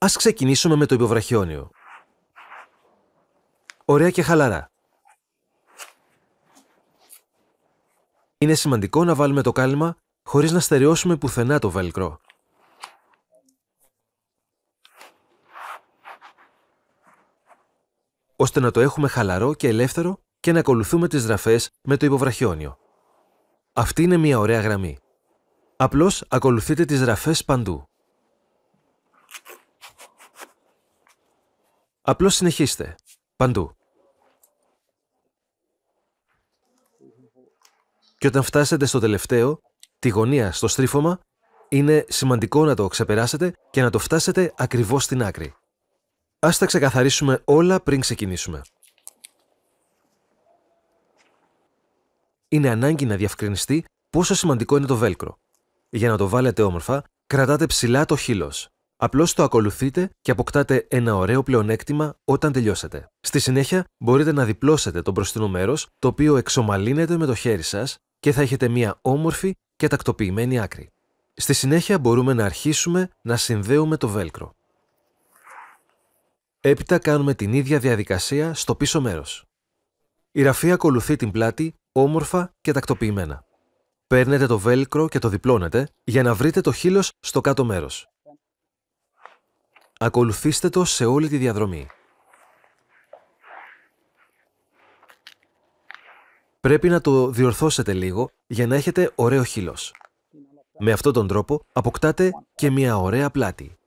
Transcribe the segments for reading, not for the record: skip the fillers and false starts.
Ας ξεκινήσουμε με το υποβραχιόνιο. Ωραία και χαλαρά. Είναι σημαντικό να βάλουμε το κάλυμα χωρίς να στερεώσουμε πουθενά το βέλκρο. Ώστε να το έχουμε χαλαρό και ελεύθερο και να ακολουθούμε τις γραφές με το υποβραχιόνιο. Αυτή είναι μια ωραία γραμμή. Απλώς ακολουθείτε τις γραφές παντού. Απλώς συνεχίστε. Παντού. Και όταν φτάσετε στο τελευταίο, τη γωνία στο στρίφωμα, είναι σημαντικό να το ξεπεράσετε και να το φτάσετε ακριβώς στην άκρη. Ας τα ξεκαθαρίσουμε όλα πριν ξεκινήσουμε. Είναι ανάγκη να διευκρινιστεί πόσο σημαντικό είναι το βέλκρο. Για να το βάλετε όμορφα, κρατάτε ψηλά το χείλος. Απλώς το ακολουθείτε και αποκτάτε ένα ωραίο πλεονέκτημα όταν τελειώσετε. Στη συνέχεια, μπορείτε να διπλώσετε το μπροστινό μέρος, το οποίο εξομαλύνεται με το χέρι σας και θα έχετε μια όμορφη και τακτοποιημένη άκρη. Στη συνέχεια, μπορούμε να αρχίσουμε να συνδέουμε το βέλκρο. Έπειτα κάνουμε την ίδια διαδικασία στο πίσω μέρος. Η ραφή ακολουθεί την πλάτη όμορφα και τακτοποιημένα. Παίρνετε το βέλκρο και το διπλώνετε για να βρείτε το χείλος στο κάτω μέρος. Ακολουθήστε το σε όλη τη διαδρομή. Πρέπει να το διορθώσετε λίγο για να έχετε ωραίο χείλος. Με αυτόν τον τρόπο αποκτάτε και μια ωραία πλάτη.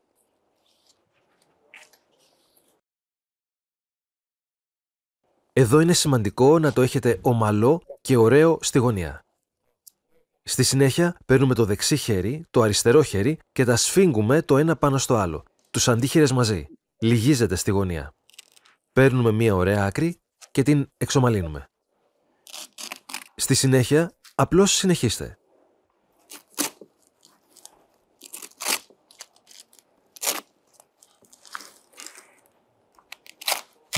Εδώ είναι σημαντικό να το έχετε ομαλό και ωραίο στη γωνία. Στη συνέχεια παίρνουμε το δεξί χέρι, το αριστερό χέρι και τα σφίγγουμε το ένα πάνω στο άλλο. Τους αντίχειρες μαζί. Λυγίζεται στη γωνία. Παίρνουμε μια ωραία άκρη και την εξομαλύνουμε. Στη συνέχεια, απλώς συνεχίστε.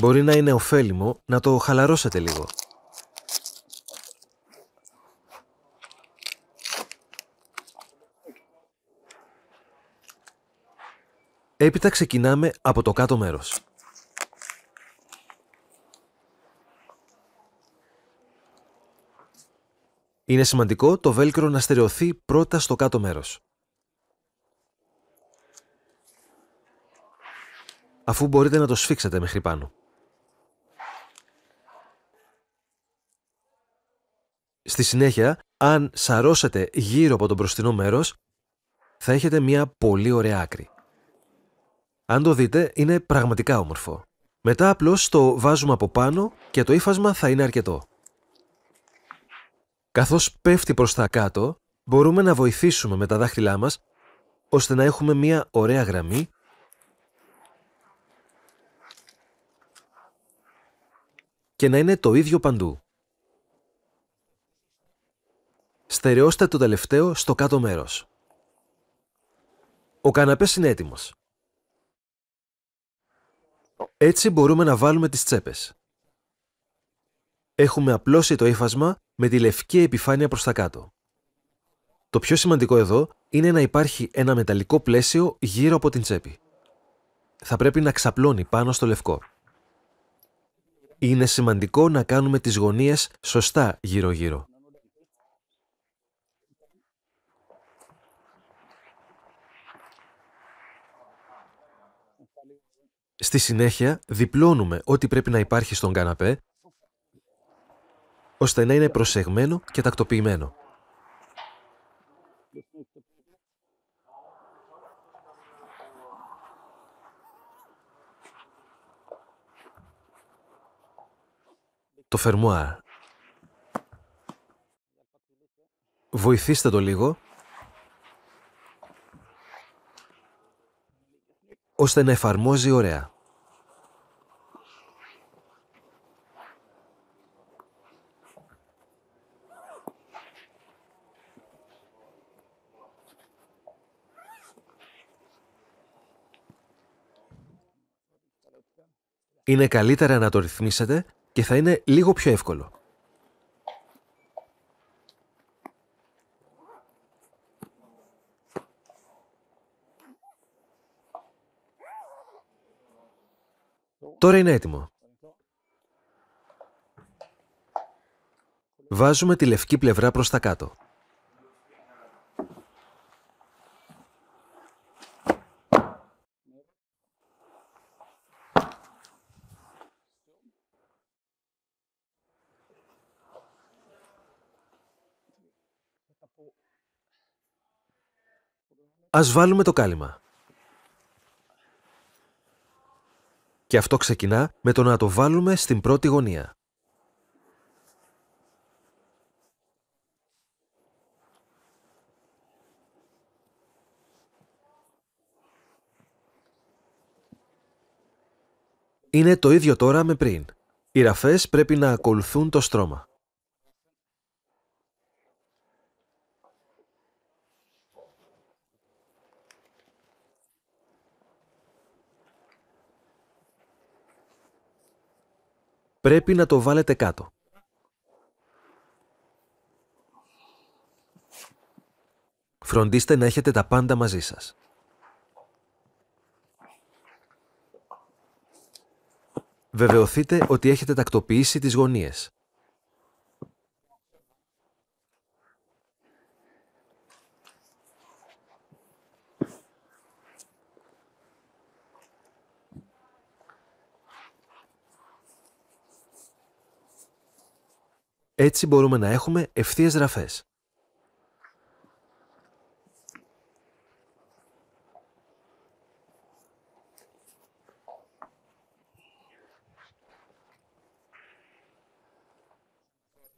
Μπορεί να είναι ωφέλιμο να το χαλαρώσετε λίγο. Έπειτα ξεκινάμε από το κάτω μέρος. Είναι σημαντικό το βέλκρο να στερεωθεί πρώτα στο κάτω μέρος. Αφού μπορείτε να το σφίξετε μέχρι πάνω. Στη συνέχεια, αν σαρώσετε γύρω από το μπροστινό μέρος, θα έχετε μια πολύ ωραία άκρη. Αν το δείτε, είναι πραγματικά όμορφο. Μετά απλώς το βάζουμε από πάνω και το ύφασμα θα είναι αρκετό. Καθώς πέφτει προς τα κάτω, μπορούμε να βοηθήσουμε με τα δάχτυλά μας, ώστε να έχουμε μια ωραία γραμμή και να είναι το ίδιο παντού. Στερεώστε το τελευταίο στο κάτω μέρος. Ο καναπές είναι έτοιμος. Έτσι μπορούμε να βάλουμε τις τσέπες. Έχουμε απλώσει το ύφασμα με τη λευκή επιφάνεια προς τα κάτω. Το πιο σημαντικό εδώ είναι να υπάρχει ένα μεταλλικό πλαίσιο γύρω από την τσέπη. Θα πρέπει να ξαπλώνει πάνω στο λευκό. Είναι σημαντικό να κάνουμε τις γωνίες σωστά γύρω-γύρω. Στη συνέχεια, διπλώνουμε ό,τι πρέπει να υπάρχει στον καναπέ, ώστε να είναι προσεγμένο και τακτοποιημένο. Το φερμουάρ. Βοηθήστε το λίγο, ώστε να εφαρμόζει ωραία. Είναι καλύτερα να το ρυθμίσετε και θα είναι λίγο πιο εύκολο. Τώρα είναι έτοιμο. Βάζουμε τη λευκή πλευρά προς τα κάτω. Ας βάλουμε το κάλυμα. Και αυτό ξεκινά με το να το βάλουμε στην πρώτη γωνία. Είναι το ίδιο τώρα με πριν. Οι ραφές πρέπει να ακολουθούν το στρώμα. Πρέπει να το βάλετε κάτω. Φροντίστε να έχετε τα πάντα μαζί σας. Βεβαιωθείτε ότι έχετε τακτοποιήσει τις γωνίες. Έτσι μπορούμε να έχουμε ευθείες ραφές.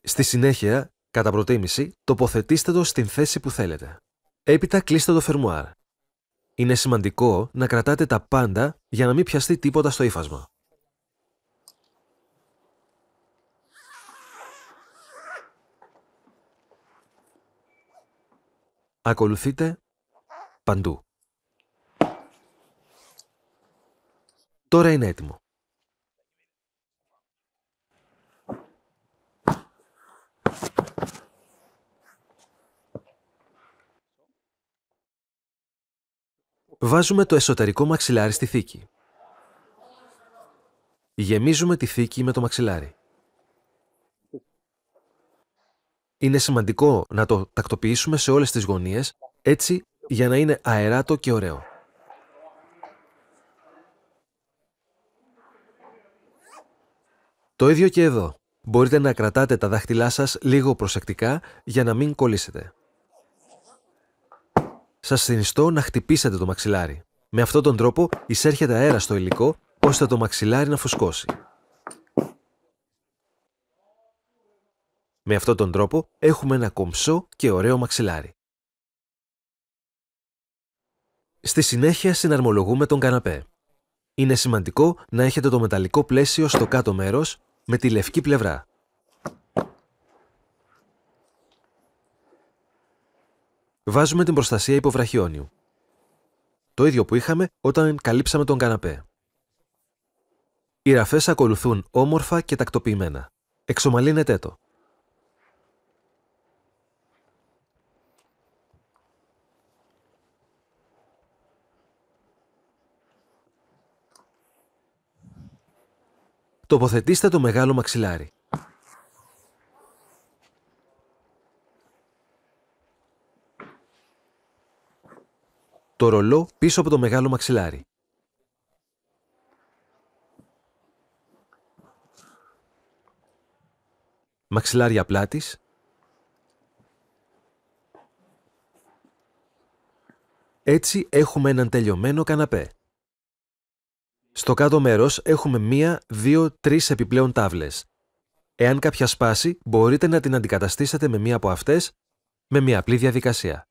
Στη συνέχεια, κατά προτίμηση, τοποθετήστε το στην θέση που θέλετε. Έπειτα κλείστε το φερμουάρ. Είναι σημαντικό να κρατάτε τα πάντα για να μην πιαστεί τίποτα στο ύφασμα. Ακολουθείτε παντού. Τώρα είναι έτοιμο. Βάζουμε το εσωτερικό μαξιλάρι στη θήκη. Γεμίζουμε τη θήκη με το μαξιλάρι. Είναι σημαντικό να το τακτοποιήσουμε σε όλες τις γωνίες, έτσι για να είναι αεράτο και ωραίο. Το ίδιο και εδώ. Μπορείτε να κρατάτε τα δάχτυλά σας λίγο προσεκτικά για να μην κολλήσετε. Σας συνιστώ να χτυπήσετε το μαξιλάρι. Με αυτόν τον τρόπο εισέρχεται αέρα στο υλικό, ώστε το μαξιλάρι να φουσκώσει. Με αυτόν τον τρόπο έχουμε ένα κομψό και ωραίο μαξιλάρι. Στη συνέχεια συναρμολογούμε τον καναπέ. Είναι σημαντικό να έχετε το μεταλλικό πλαίσιο στο κάτω μέρος με τη λευκή πλευρά. Βάζουμε την προστασία υποβραχιόνιου. Το ίδιο που είχαμε όταν καλύψαμε τον καναπέ. Οι ραφές ακολουθούν όμορφα και τακτοποιημένα. Εξομαλύνετε το. Τοποθετήστε το μεγάλο μαξιλάρι. Το ρολό πίσω από το μεγάλο μαξιλάρι. Μαξιλάρια πλάτης. Έτσι έχουμε έναν τελειωμένο καναπέ. Στο κάτω μέρος έχουμε 1, 2, 3 επιπλέον τάβλες. Εάν κάποια σπάσει, μπορείτε να την αντικαταστήσετε με μία από αυτές με μία απλή διαδικασία.